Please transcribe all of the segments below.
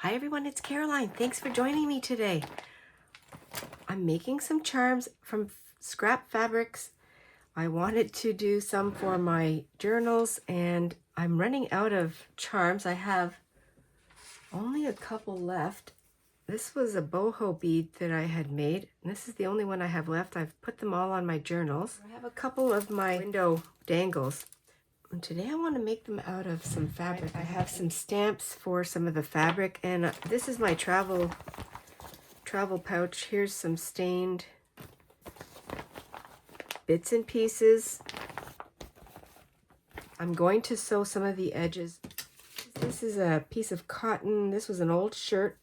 Hi everyone, it's Caroline. Thanks for joining me today. I'm making some charms from scrap fabrics. I wanted to do some for my journals and I'm running out of charms. I have only a couple left. This was a boho bead that I had made. This is the only one I have left. I've put them all on my journals. I have a couple of my window dangles. And today I want to make them out of some fabric. I have some stamps for some of the fabric, and this is my travel pouch. Here's some stained bits and pieces. I'm going to sew some of the edges. This is a piece of cotton. This was an old shirt.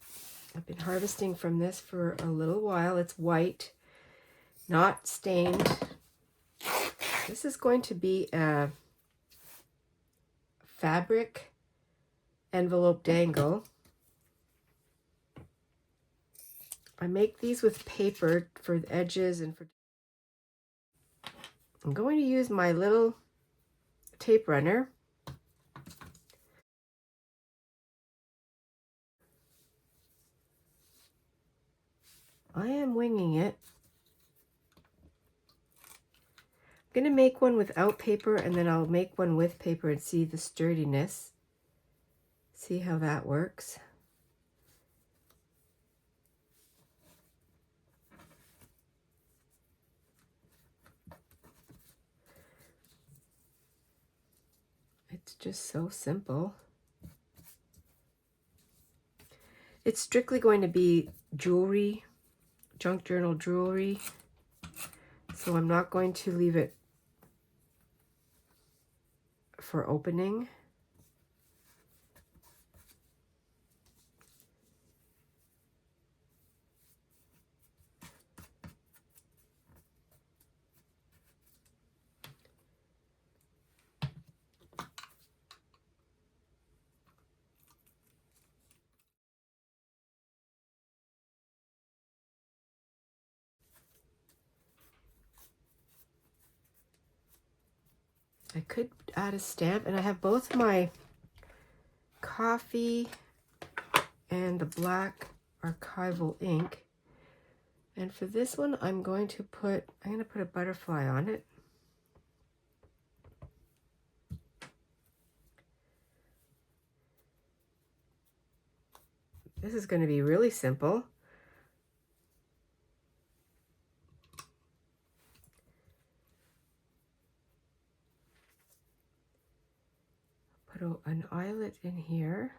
I've been harvesting from this for a little while. It's white, not stained. This is going to be a fabric envelope dangle. I make these with paper for the edges and for... I'm going to use my little tape runner. I am winging it. I'm going to make one without paper and then I'll make one with paper and see the sturdiness. See how that works. It's just so simple. It's strictly going to be jewelry, junk journal jewelry, so I'm not going to leave it for opening. I could add a stamp, and I have both my coffee and the black archival ink. And for this one, I'm going to put a butterfly on it. This is going to be really simple. Put an eyelet in here.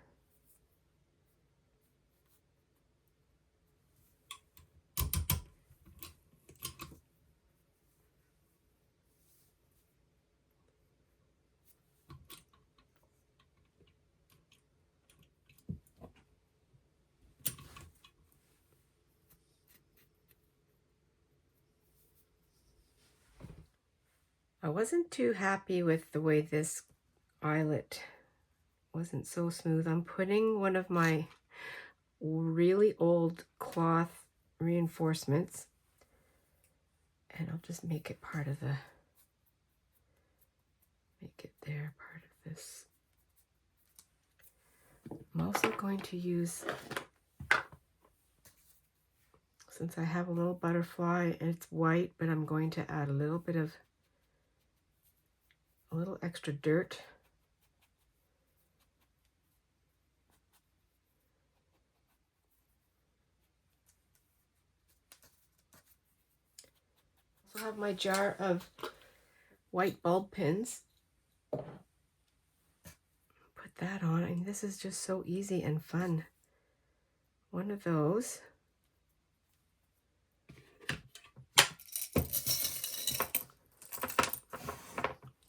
I wasn't too happy with the way this eyelet wasn't so smooth. I'm putting one of my really old cloth reinforcements, and I'll just make it part of the, make it there, part of this. I'm also going to use, since I have a little butterfly and it's white, but I'm going to add a little bit of, a little extra dirt. I also have my jar of white bulb pins. Put that on, and this is just so easy and fun. One of those.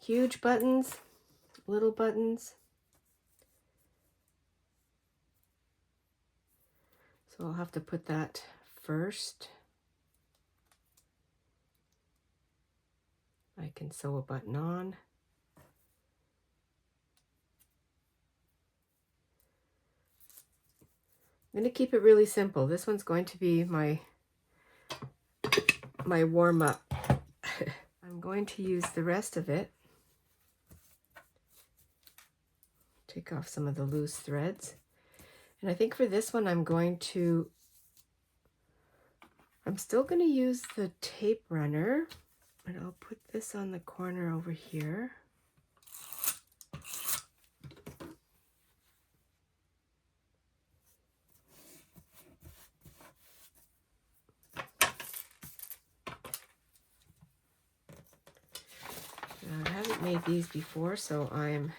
Huge buttons, little buttons. So I'll have to put that first. I can sew a button on. I'm going to keep it really simple. This one's going to be my warm-up. I'm going to use the rest of it. Take off some of the loose threads. And I think for this one I'm still going to use the tape runner, and I'll put this on the corner over here. Now, I haven't made these before, so I'm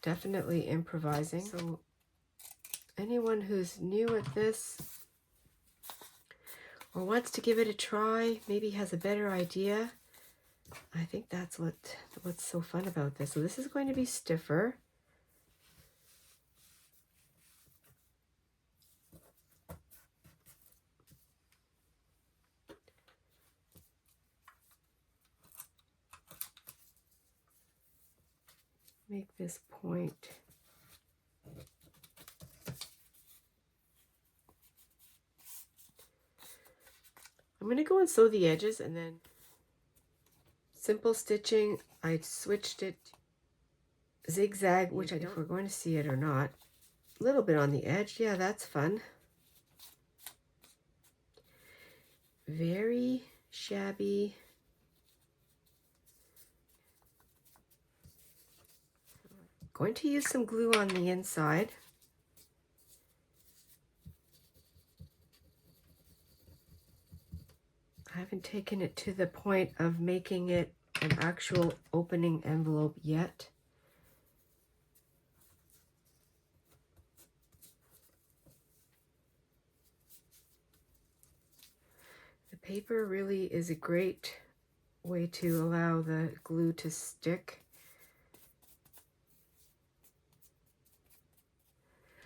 definitely improvising. So anyone who's new at this or wants to give it a try, maybe has a better idea, I think that's what's so fun about this. So this is going to be stiffer. Make this point. I'm going to go and sew the edges, and then simple stitching. I switched it zigzag, which I don't know if we're going to see it or not. A little bit on the edge. Yeah, that's fun. Very shabby. Going to use some glue on the inside. I haven't taken it to the point of making it an actual opening envelope yet. The paper really is a great way to allow the glue to stick.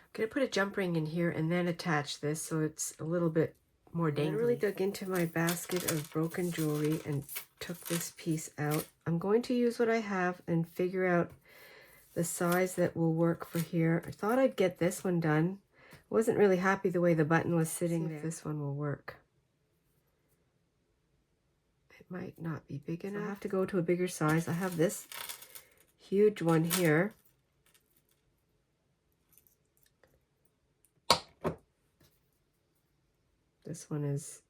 I'm going to put a jump ring in here and then attach this so it's a little bit more dangly. I really dug into my basket of broken jewelry and took this piece out. I'm going to use what I have and figure out the size that will work for here. I thought I'd get this one done. I wasn't really happy the way the button was sitting there. This one will work. It might not be big enough. So I have to go to a bigger size. I have this huge one here. This one is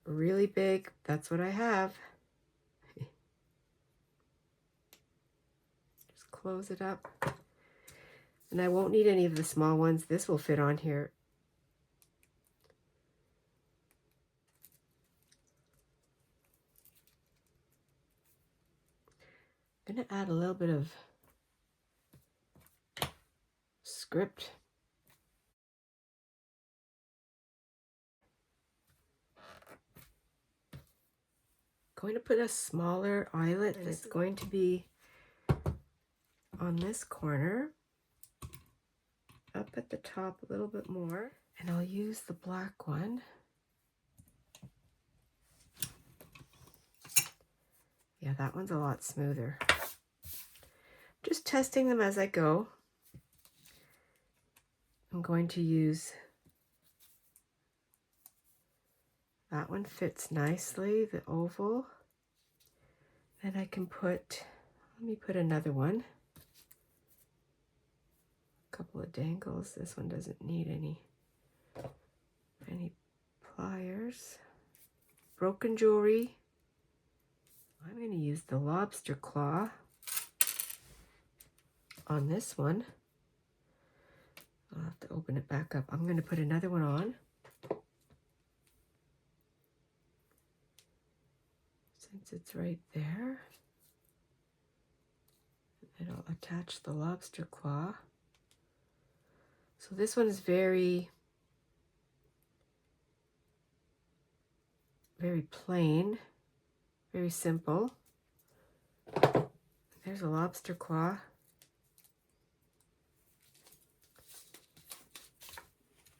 really big. That's what I have. Just close it up. And I won't need any of the small ones. This will fit on here. I'm going to add a little bit of script. Going to put a smaller eyelet, and it's going to be on this corner, up at the top a little bit more, and I'll use the black one. Yeah, that one's a lot smoother. Just testing them as I go. I'm going to use, that one fits nicely, the oval. And I can put, let me put another one. A couple of dangles. This one doesn't need any pliers. Broken jewelry. I'm going to use the lobster claw on this one. I'll have to open it back up. I'm going to put another one on. Since it's right there. And I'll attach the lobster claw. So this one is very plain, very simple. There's a lobster claw.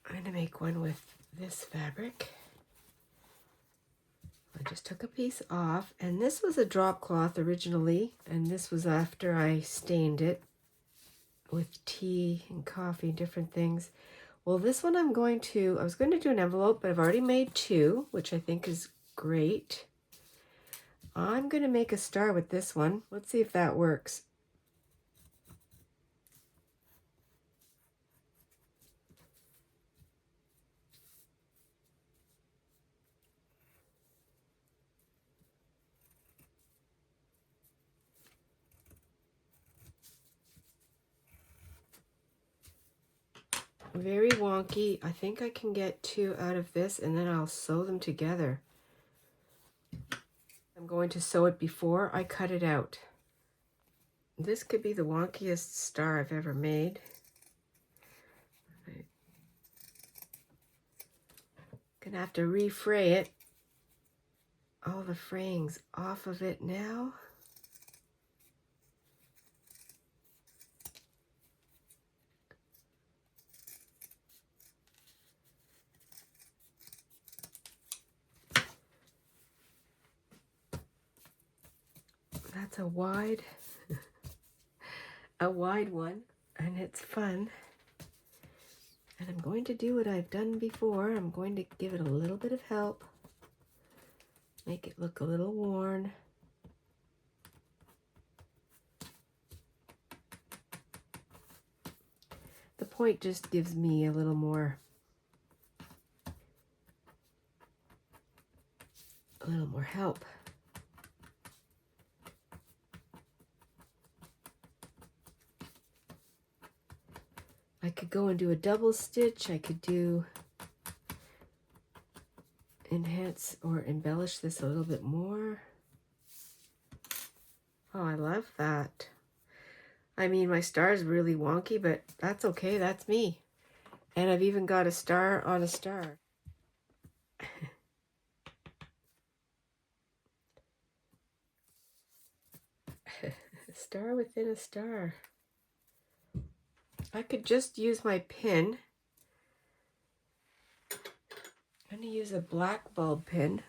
I'm going to make one with this fabric. I just took a piece off, and this was a drop cloth originally, and this was after I stained it with tea and coffee, different things. Well, this one I was going to do an envelope, but I've already made two, which I think is great. I'm going to make a star with this one. Let's see if that works. Very wonky. I think I can get 2 out of this and then I'll sew them together. I'm going to sew it before I cut it out. This could be the wonkiest star I've ever made. I'm gonna have to refray it. All the fraying's off of it now. That's a wide one, and it's fun. And I'm going to do what I've done before. I'm going to give it a little bit of help. Make it look a little worn. The point just gives me a little more help. I could go and do a double stitch. I could do enhance or embellish this a little bit more. Oh, I love that. I mean, my star is really wonky, but that's okay. That's me. And I've even got a star on a star. A star within a star. I could just use my pin. I'm going to use a black bulb pin.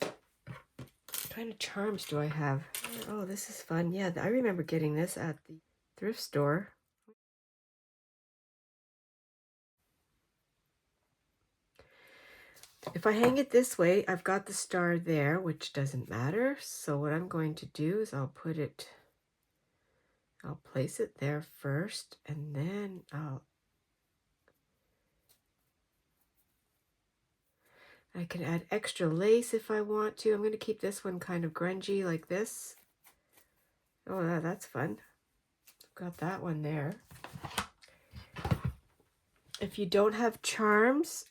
What kind of charms do I have? Oh, this is fun. Yeah, I remember getting this at the thrift store. If I hang it this way, I've got the star there, which doesn't matter. So what I'm going to do is I'll place it there first, and then I can add extra lace if I want to. I'm going to keep this one kind of grungy like this. Oh, that's fun. I've got that one there. If you don't have charms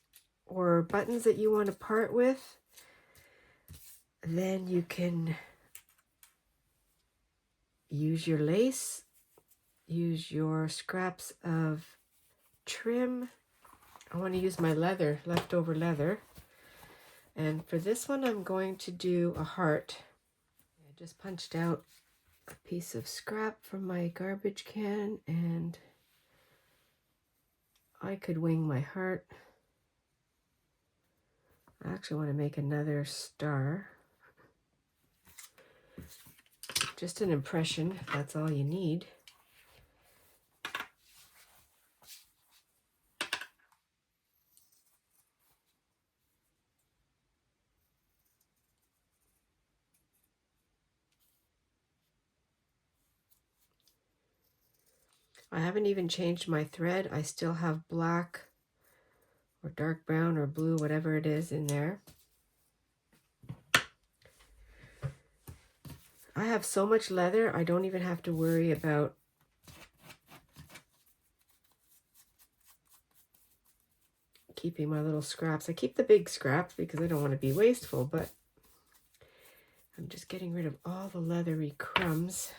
or buttons that you want to part with, then you can use your lace, use your scraps of trim. I want to use my leather, leftover leather. And for this one, I'm going to do a heart. I just punched out a piece of scrap from my garbage can, and I could wing my heart. I actually want to make another star. Just an impression, that's all you need. I haven't even changed my thread. I still have black or dark brown or blue, whatever it is in there. I have so much leather, I don't even have to worry about keeping my little scraps. I keep the big scraps because I don't want to be wasteful, but I'm just getting rid of all the leathery crumbs.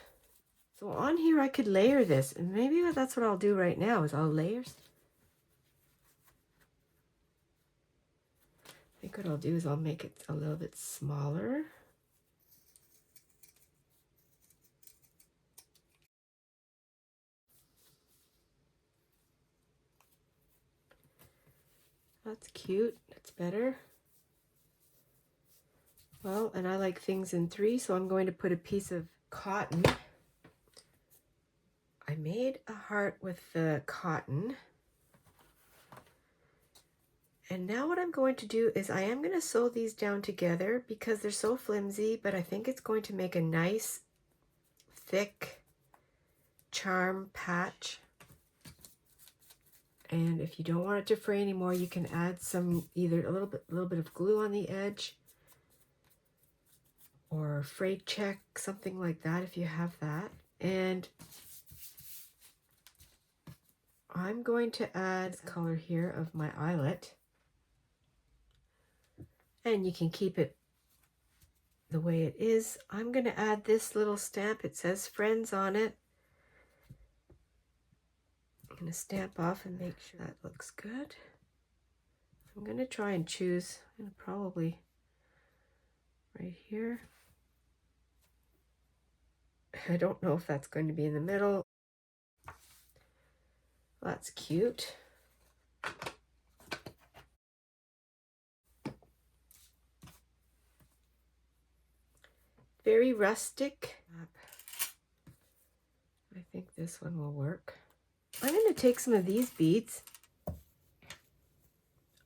So on here I could layer this, and maybe that's what I'll do right now is I'll layer. I think what I'll do is I'll make it a little bit smaller. That's cute. That's better. Well, and I like things in 3, so I'm going to put a piece of cotton. I made a heart with the cotton. And now what I'm going to do is I am going to sew these down together because they're so flimsy, but I think it's going to make a nice thick charm patch. And if you don't want it to fray anymore, you can add some, either a little bit of glue on the edge or fray check, something like that if you have that. And I'm going to add this color here of my eyelet. And you can keep it the way it is. I'm going to add this little stamp. It says Friends on it. I'm going to stamp off and make sure that looks good. I'm going to try and choose, probably right here. I don't know if that's going to be in the middle. That's cute. Very rustic. I think this one will work. I'm going to take some of these beads.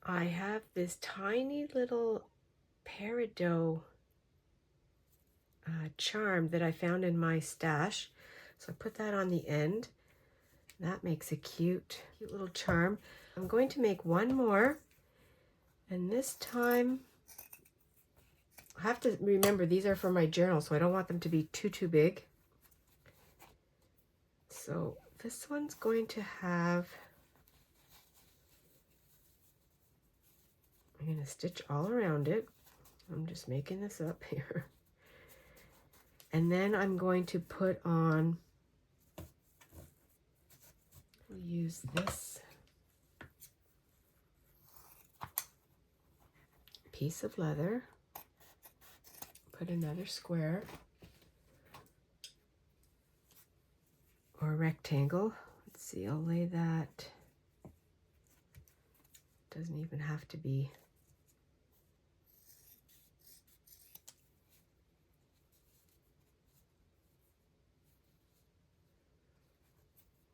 I have this tiny little peridot charm that I found in my stash. So I put that on the end. That makes a cute little charm. I'm going to make one more. And this time, I have to remember these are for my journal, so I don't want them to be too big. So this one's going to have, I'm going to stitch all around it. I'm just making this up here. And then I'm going to put on, we'll use this piece of leather, put another square or rectangle. Let's see, I'll lay that, doesn't even have to be.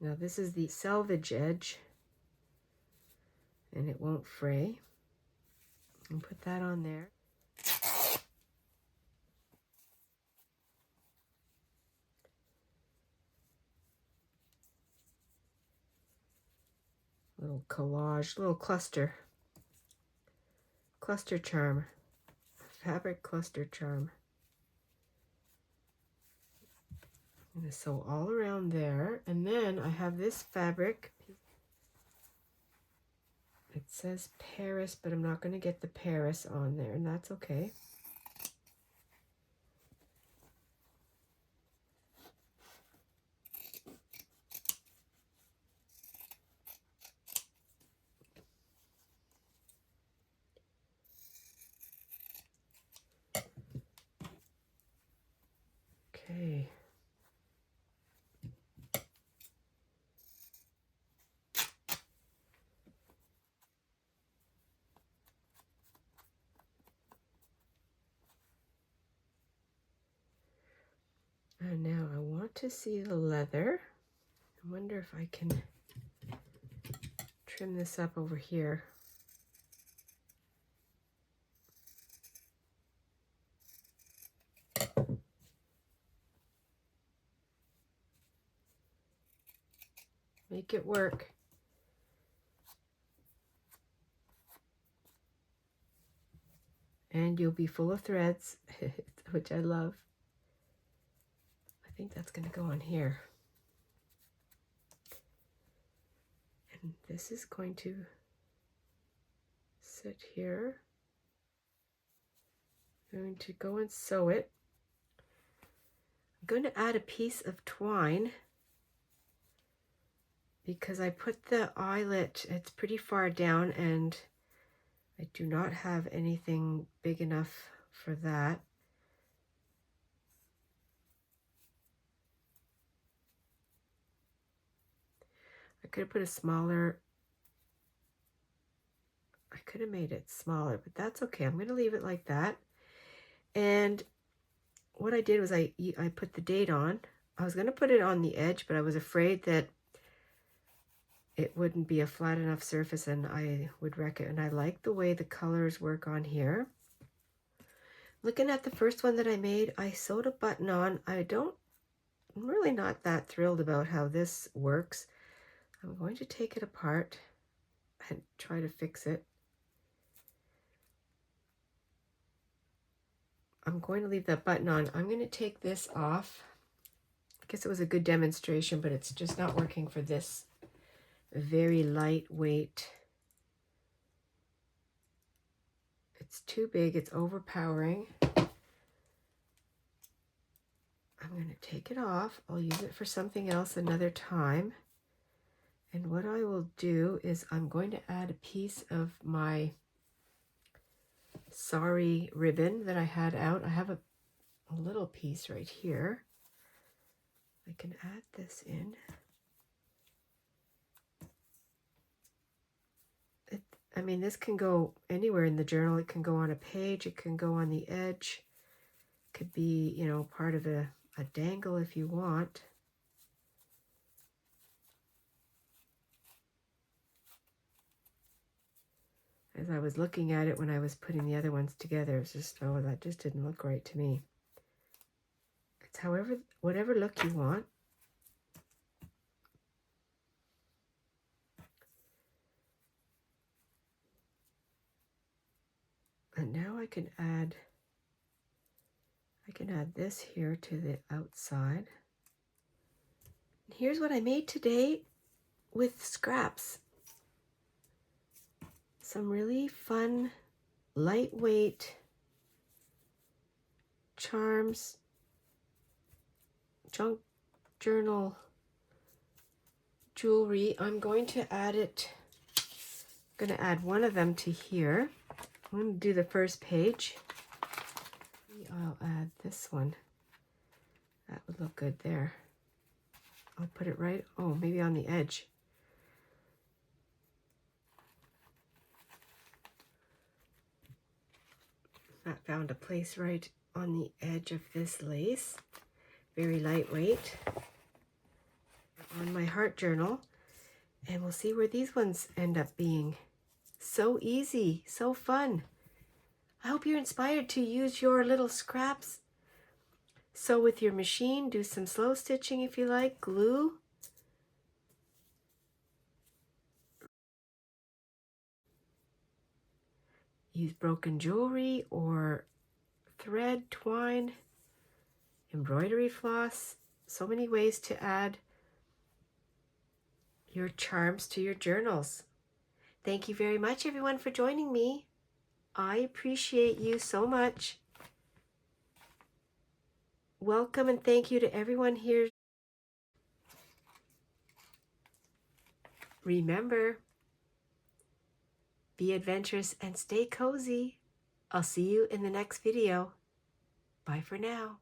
Now this is the selvage edge and it won't fray. And put that on there. Little collage, little cluster charm, fabric cluster charm. I'm going to sew all around there, and then I have this fabric. It says Paris, but I'm not going to get the Paris on there, and that's okay. Okay. And now I want to see the leather. I wonder if I can trim this up over here. Make it work. And you'll be full of threads, which I love. I think that's going to go on here. And this is going to sit here. I'm going to go and sew it. I'm going to add a piece of twine because I put the eyelet, it's pretty far down and I do not have anything big enough for that. I could have put a smaller, I could have made it smaller, but that's okay. I'm going to leave it like that. And what I did was I put the date on. I was going to put it on the edge, but I was afraid that it wouldn't be a flat enough surface and I would wreck it. And I like the way the colors work on here. Looking at the first one that I made, I sewed a button on. I'm really not that thrilled about how this works. I'm going to take it apart and try to fix it. I'm going to leave that button on. I'm going to take this off. I guess it was a good demonstration, but it's just not working for this very lightweight. It's too big, it's overpowering. I'm going to take it off. I'll use it for something else another time. And what I will do is I'm going to add a piece of my sari ribbon that I had out. I have a little piece right here. I can add this in. I mean, this can go anywhere in the journal. It can go on a page. It can go on the edge. It could be, you know, part of a dangle if you want. As I was looking at it when I was putting the other ones together, it's just, oh, that just didn't look right to me. It's whatever look you want. And now I can add this here to the outside. And here's what I made today with scraps. Some really fun, lightweight charms, junk journal jewelry. I'm going to add it. I'm going to add one of them to here. I'm going to do the first page. I'll add this one. That would look good there. I'll put it right, oh, maybe on the edge. I found a place right on the edge of this lace. Very lightweight. On my heart journal. And we'll see where these ones end up being. So easy, so fun. I hope you're inspired to use your little scraps. Sew with your machine, do some slow stitching if you like, glue. Use broken jewelry or thread, twine, embroidery floss. So many ways to add your charms to your journals. Thank you very much, everyone, for joining me. I appreciate you so much. Welcome and thank you to everyone here. Remember, be adventurous and stay cozy. I'll see you in the next video. Bye for now.